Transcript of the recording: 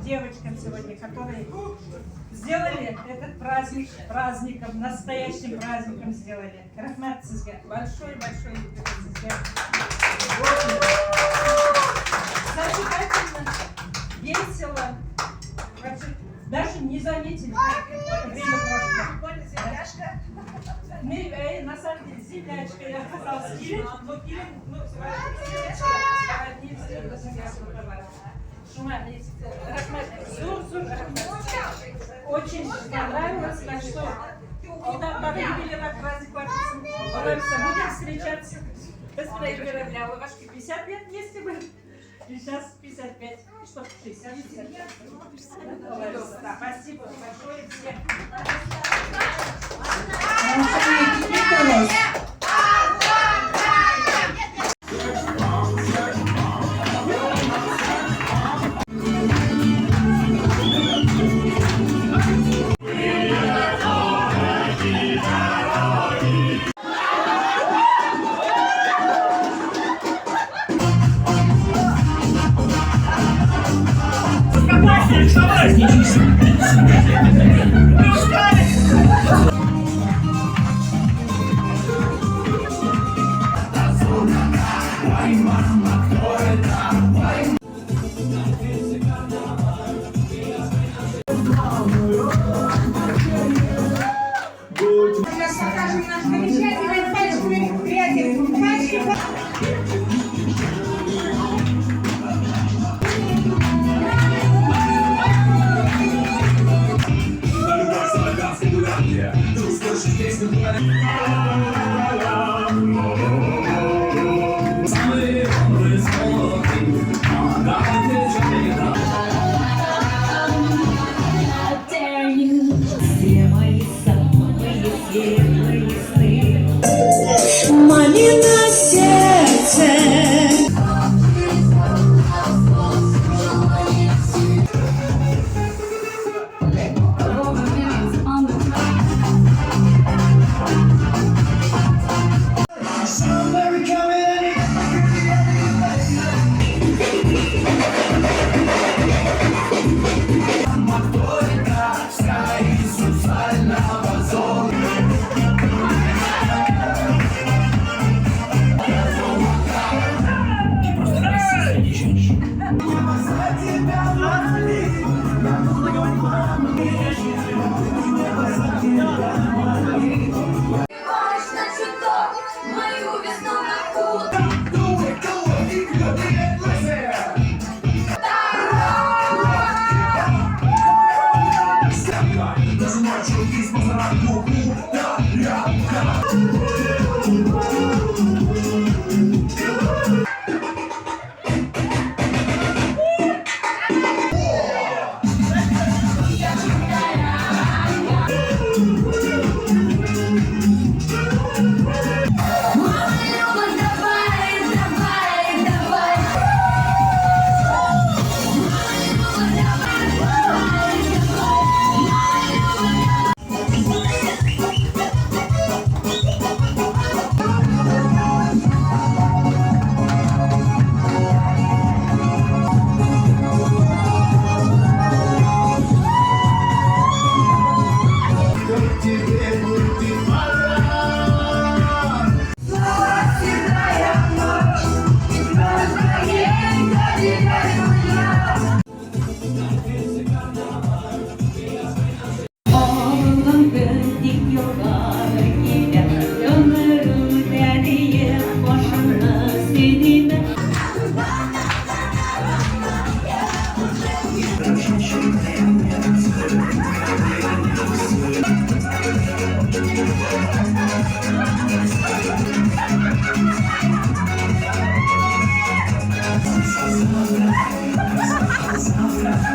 девочкам сегодня, которые сделали этот праздник праздником, настоящим праздником сделали. Рахмат сизге. Большой-большой сизге. Зажигательно, весело. Вообще, даже не заметили, как время прошло. Мы, на самом деле, землячка, я сказала, скилин, но килин, ну, очень понравилось, так что когда видели на праздник будем встречаться. Вашки 50 лет вместе были, и сейчас 55, что 60. Спасибо большое всем. Сейчас покажем наш замечательный пальчиковый креатив. Мамино сердце. Завтра,